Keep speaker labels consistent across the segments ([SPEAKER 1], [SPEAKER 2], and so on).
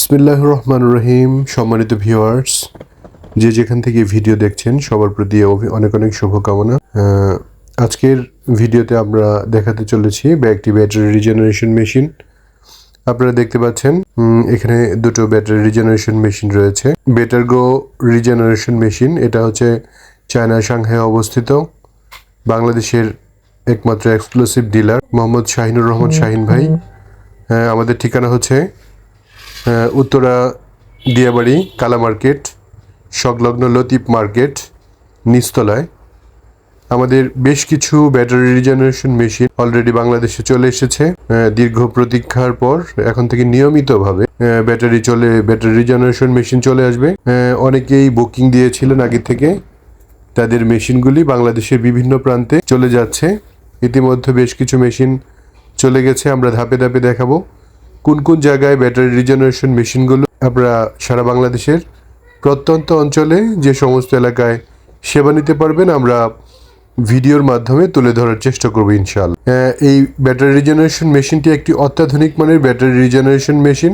[SPEAKER 1] বিসমিল্লাহির রহমানির রহিম। সম্মানিত ভিউয়ার্স, যে যেখান থেকে ভিডিও দেখছেন সবার প্রতি অনেক অনেক শুভকামনা। আজকের ভিডিওতে আমরা দেখাতে চলেছি একটি ব্যাটারি রিজেনারেশন মেশিন। আপনারা দেখতে পাচ্ছেন এখানে দুটো ব্যাটারি রিজেনারেশন মেশিন রয়েছে। বেটারগো রিজেনারেশন মেশিন, এটা হচ্ছে চায়না সাংহাই অবস্থিত। বাংলাদেশের একমাত্র এক্সক্লুসিভ ডিলার মোহাম্মদ শাহিনুর রহমান শাহিন ভাই। আমাদের ঠিকানা হচ্ছে উত্তরা দিয়াবাড়ি কালা মার্কেট সংলগ্ন লতিফ মার্কেট নিচতলায়। আমাদের বেশ কিছু ব্যাটারি রিজেনারেশন মেশিন অলরেডি বাংলাদেশে চলে এসেছে। দীর্ঘ প্রতীক্ষার পর এখন থেকে নিয়মিতভাবে ব্যাটারি রিজেনারেশন মেশিন চলে আসবে। অনেকেই বুকিং দিয়েছিলেন আগে থেকে, তাদের মেশিনগুলি বাংলাদেশের বিভিন্ন প্রান্তে চলে যাচ্ছে। ইতিমধ্যে বেশ কিছু মেশিন চলে গেছে। আমরা ধাপে ধাপে দেখাবো কোন কোন জায়গায় ব্যাটারি রিজেনারেশন মেশিনগুলো আমরা সারা বাংলাদেশের প্রত্যন্ত অঞ্চলে যে সমস্ত এলাকায় সেবা নিতে পারবেন আমরা ভিডিওর মাধ্যমে তুলে ধরার চেষ্টা করব ইনশাআল্লাহ। এই ব্যাটারি রিজেনারেশন মেশিনটি একটি অত্যাধুনিক মানের ব্যাটারি রিজেনারেশন মেশিন।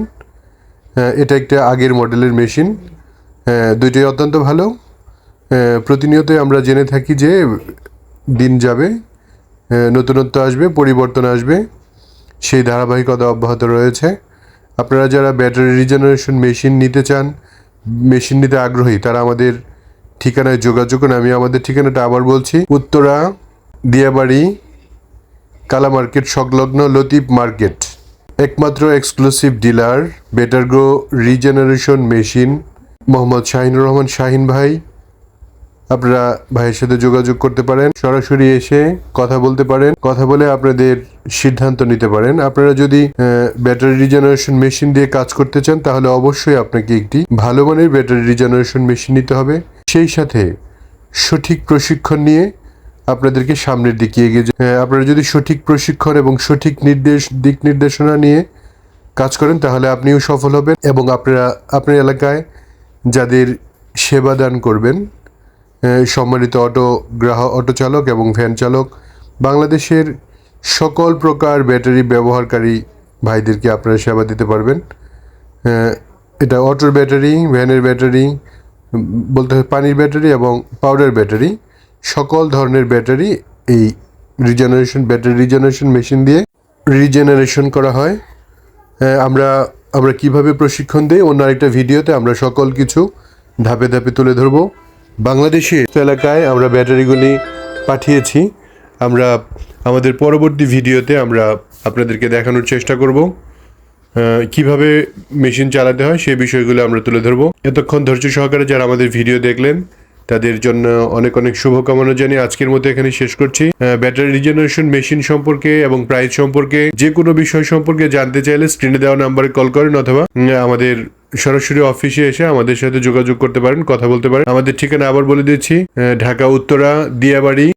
[SPEAKER 1] এটা একটা আগের মডেলের মেশিন। দুইটাই অত্যন্ত ভালো। প্রতিনিয়তই আমরা জেনে থাকি যে দিন যাবে, নতুনত্ব আসবে, পরিবর্তন আসবে, সেই ধারাবাহিকতা অব্যাহত রয়েছে। আপনারা যারা ব্যাটারি রিজেনারেশন মেশিন নিতে চান, মেশিন নিতে আগ্রহী, তারা আমাদের ঠিকানায় যোগাযোগ করুন। আমি আমাদের ঠিকানাটা আবার বলছি, উত্তরা দিয়াবাড়ি কালা মার্কেট সংলগ্ন লতিফ মার্কেট। একমাত্র এক্সক্লুসিভ ডিলার বেটারগো রিজেনারেশন মেশিন মোহাম্মদ শাহিনুর রহমান শাহিন ভাই। আপনারা ভাইয়ের সাথে যোগাযোগ করতে পারেন, সরাসরি এসে কথা বলতে পারেন, কথা বলে আপনাদের সিদ্ধান্ত নিতে পারেন। আপনারা যদি ব্যাটারি রিজেনারেশন মেশিন দিয়ে কাজ করতে চান তাহলে অবশ্যই আপনাকে একটি ভালো মানের ব্যাটারি রিজেনারেশন মেশিন নিতে হবে, সেই সাথে সঠিক প্রশিক্ষণ নিয়ে আপনাদেরকে সামনের দিকে এগিয়ে আপনারা যদি সঠিক প্রশিক্ষণ এবং সঠিক দিক নির্দেশনা নিয়ে কাজ করেন তাহলে আপনিও সফল হবেন এবং আপনার এলাকায় যাদের সেবা দান করবেন, সম্মানিত অটো চালক এবং ভ্যান চালক, বাংলাদেশের সকল প্রকার ব্যাটারি ব্যবহারকারী ভাইদেরকে আপনারা সেবা দিতে পারবেন। এটা অটোর ব্যাটারি, ভ্যানের ব্যাটারি, বলতে হয় পানির ব্যাটারি এবং পাউডার ব্যাটারি, সকল ধরনের ব্যাটারি এই ব্যাটারি রিজেনারেশন মেশিন দিয়ে রিজেনারেশন করা হয়। আমরা কিভাবে প্রশিক্ষণ দিই অন্য আরেকটা ভিডিওতে আমরা সকল কিছু ধাপে ধাপে তুলে ধরবো। বাংলাদেশের এলাকায় আমরা ব্যাটারিগুলি পাঠিয়েছি। আমরা আমাদের পরবর্তী ভিডিওতে আমরা আপনাদেরকে দেখানোর চেষ্টা করব কিভাবে মেশিন চালাতে হয়, সেই বিষয়গুলো আমরা তুলে ধরবো। এতক্ষণ ধৈর্য সহকারে যারা আমাদের ভিডিও দেখলেন তাদের জন্য অনেক অনেক শুভকামনা জানিয়ে আজকের মতো এখানে শেষ করছি। ব্যাটারি রিজেনারেশন মেশিন সম্পর্কে এবং প্রাইস সম্পর্কে যে কোনো বিষয় সম্পর্কে জানতে চাইলে স্ক্রিনে দেওয়া নাম্বারে কল করেন অথবা আমাদের সরাসরি অফিসে এসে আমাদের সাথে যোগাযোগ করতে পারেন, কথা বলতে পারেন। আমাদের ঠিকানা আবার বলে দিচ্ছি, ঢাকা উত্তরা দিয়াবাড়ি